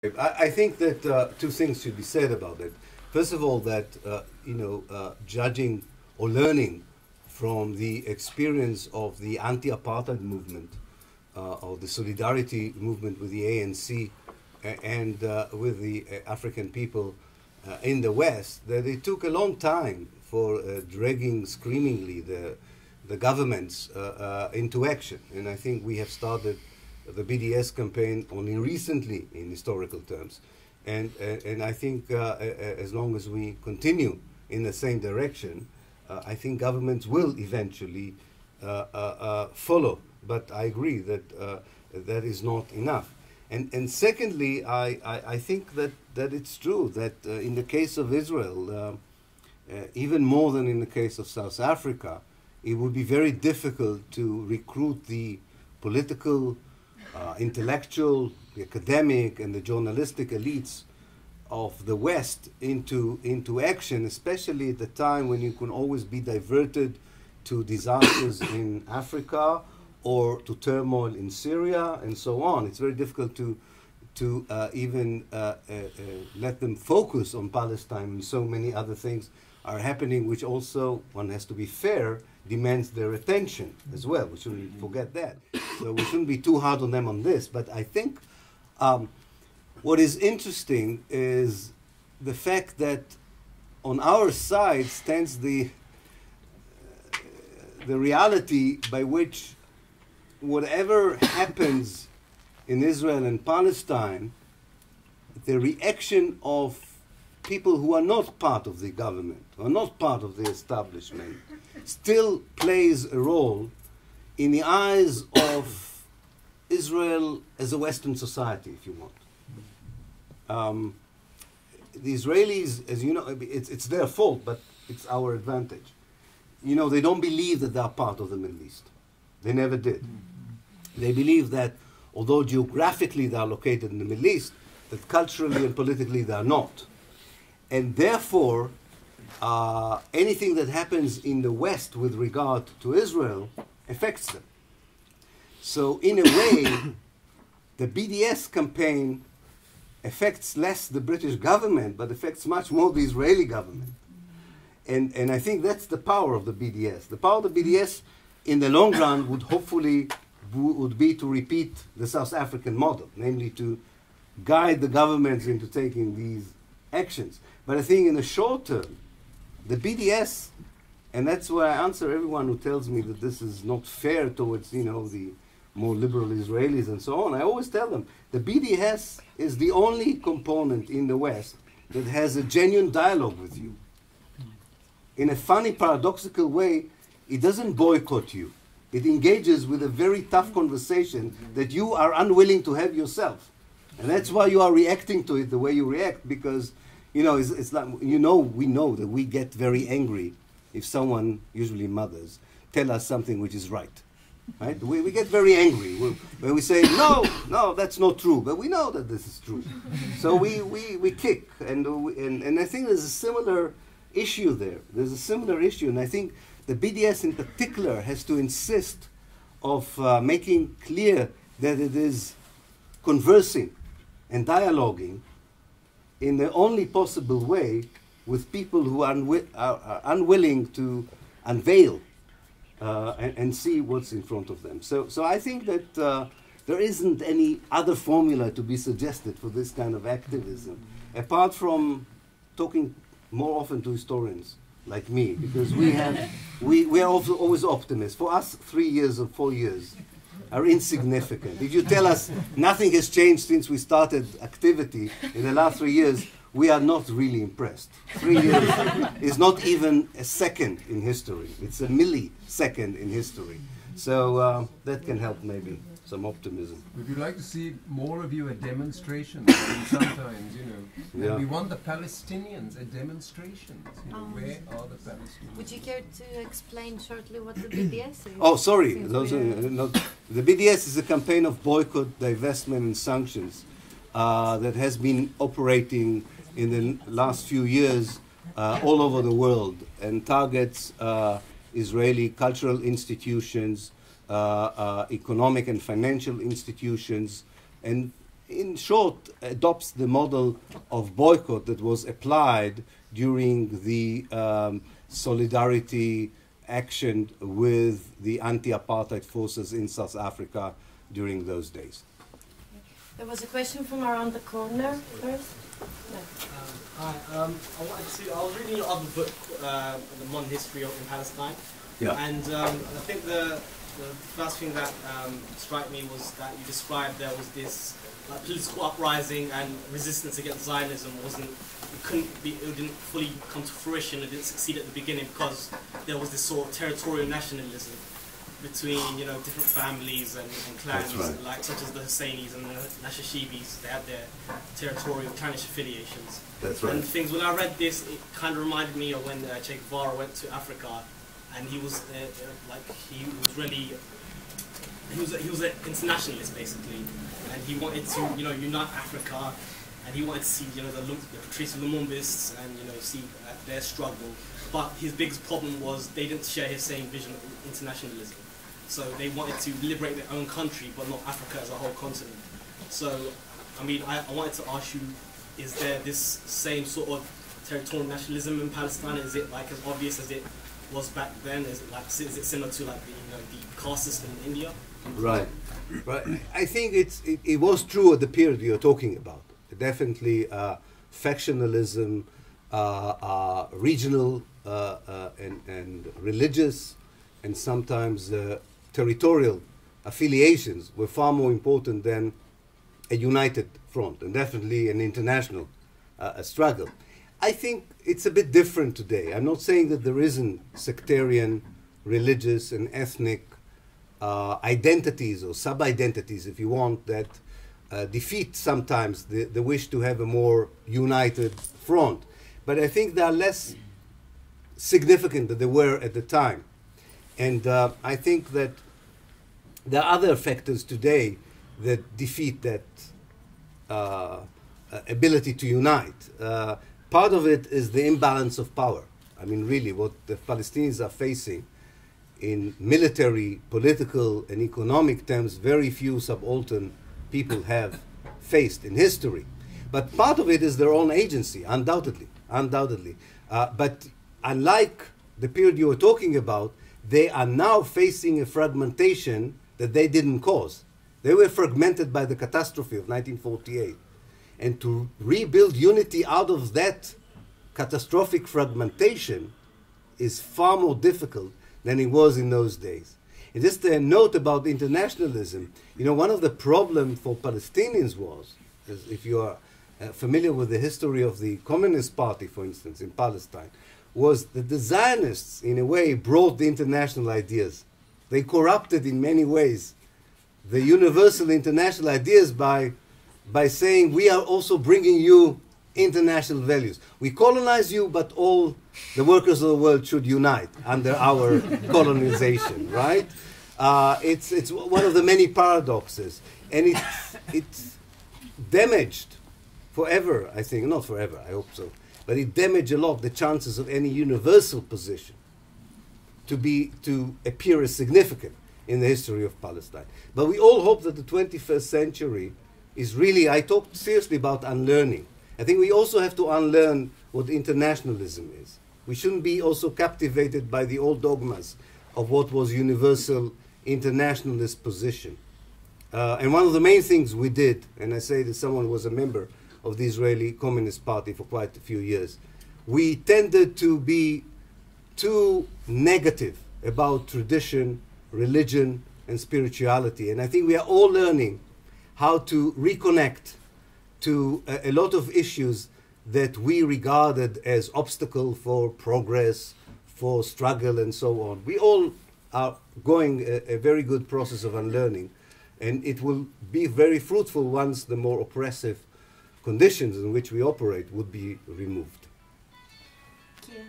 I think that two things should be said about it. First of all, that judging or learning from the experience of the anti-apartheid movement or the solidarity movement with the ANC and with the African people in the West, that it took a long time for dragging screamingly the governments into action. And I think we have started the BDS campaign only recently in historical terms. And I think as long as we continue in the same direction, I think governments will eventually follow. But I agree that that is not enough. And secondly, I think that it's true that in the case of Israel, even more than in the case of South Africa, it would be very difficult to recruit the political, intellectual, the academic, and the journalistic elites of the West into action, especially at the time when you can always be diverted to disasters in Africa or to turmoil in Syria and so on. It's very difficult to even let them focus on Palestine, and so many other things are happening, which also, one has to be fair, demands their attention as well. We shouldn't forget that. So we shouldn't be too hard on them on this. But I think what is interesting is the fact that on our side stands the reality by which whatever happens in Israel and Palestine, the reaction of people who are not part of the government, who are not part of the establishment, still plays a role in the eyes of Israel as a Western society, if you want. The Israelis, as you know, it's their fault, but it's our advantage. You know, they don't believe that they are part of the Middle East. They never did. They believe that although geographically they are located in the Middle East, that culturally and politically they are not. And therefore, anything that happens in the West with regard to Israel affects them. So in a way, the BDS campaign affects less the British government, but affects much more the Israeli government. And I think that's the power of the BDS. The power of the BDS in the long run would hopefully would be to repeat the South African model, namely to guide the governments into taking these actions. But I think in the short term, the BDS, and that's why I answer everyone who tells me that this is not fair towards, you know, the more liberal Israelis and so on. I always tell them the BDS is the only component in the West that has a genuine dialogue with you. In a funny, paradoxical way, it doesn't boycott you. It engages with a very tough conversation that you are unwilling to have yourself. And that's why you are reacting to it the way you react, because, you know, it's like, you know, we know that we get very angry if someone, usually mothers, tell us something which is right. Right? We get very angry when we say, no, that's not true, but we know that this is true. So we kick, and I think there's a similar issue there. There's a similar issue, and I think the BDS in particular has to insist of making clear that it is conversing and dialoguing in the only possible way with people who are unwilling to unveil and see what's in front of them. So I think that there isn't any other formula to be suggested for this kind of activism, apart from talking more often to historians like me, because we are also always optimists. For us, 3 years or 4 years are insignificant. If you tell us nothing has changed since we started activity in the last 3 years, we are not really impressed. 3 years is not even a second in history. It's a millisecond in history. So that can help maybe some optimism. Would you like to see more of you at demonstrations? Sometimes, you know, yeah. We want the Palestinians at demonstrations. You know, where are the Palestinians? Would you care to explain shortly what the BDS is? Oh, sorry. The BDS is a campaign of boycott, divestment, and sanctions that has been operating in the last few years all over the world and targets Israeli cultural institutions, economic and financial institutions, and in short, adopts the model of boycott that was applied during the solidarity action with the anti-apartheid forces in South Africa during those days. There was a question from around the corner first. No. Hi, I was reading your other book, The Modern History in Palestine. Yeah. And I think the first thing that struck me was that you described there was this political uprising and resistance against Zionism it didn't fully come to fruition. It didn't succeed at the beginning because there was this sort of territorial nationalism between different families and clans, right. like such as the Husseinis and the Nashashibis. They had their territorial clannish affiliations. That's right. And things, when I read this, it kind of reminded me of when Che Guevara went to Africa, and he was an internationalist basically, and he wanted to unite Africa, and he wanted to see the Patrice Lumumbists and see their struggle. But his biggest problem was they didn't share his same vision of internationalism. So they wanted to liberate their own country, but not Africa as a whole continent. So, I mean, I wanted to ask you, is there this same sort of territorial nationalism in Palestine? Is it like as obvious as it was back then? Is it similar to like the caste system in India? Right. I think it was true at the period you're talking about. Definitely factionalism, regional and religious, and sometimes territorial affiliations were far more important than a united front, and definitely an international struggle. I think it's a bit different today. I'm not saying that there isn't sectarian, religious, and ethnic identities or sub-identities, if you want, that defeat sometimes the wish to have a more united front. But I think they are less significant than they were at the time. And I think that there are other factors today that defeat that ability to unite. Part of it is the imbalance of power. I mean, really, what the Palestinians are facing in military, political, and economic terms, very few subaltern people have faced in history. But part of it is their own agency, undoubtedly. But unlike the period you were talking about, they are now facing a fragmentation that they didn't cause. They were fragmented by the catastrophe of 1948. And to rebuild unity out of that catastrophic fragmentation is far more difficult than it was in those days. And just a note about internationalism, one of the problems for Palestinians was, if you are familiar with the history of the Communist Party, for instance, in Palestine, was that the Zionists, in a way, brought the international ideas. They corrupted, in many ways, the universal international ideas by saying, we are also bringing you international values. We colonize you, but all the workers of the world should unite under our colonization, right? It's one of the many paradoxes. And it's damaged forever, I think. Not forever, I hope so. But it damaged a lot the chances of any universal position to appear as significant in the history of Palestine. But we all hope that the 21st century is really, I talked seriously about unlearning. I think we also have to unlearn what internationalism is. We shouldn't be also captivated by the old dogmas of what was universal internationalist position. And one of the main things we did, and I say that someone who was a member of the Israeli Communist Party for quite a few years, we tended to be too negative about tradition, religion, and spirituality. And I think we are all learning how to reconnect to a lot of issues that we regarded as obstacle for progress, for struggle, and so on. We all are going a very good process of unlearning, and it will be very fruitful once the more oppressive conditions in which we operate would be removed. Thank you.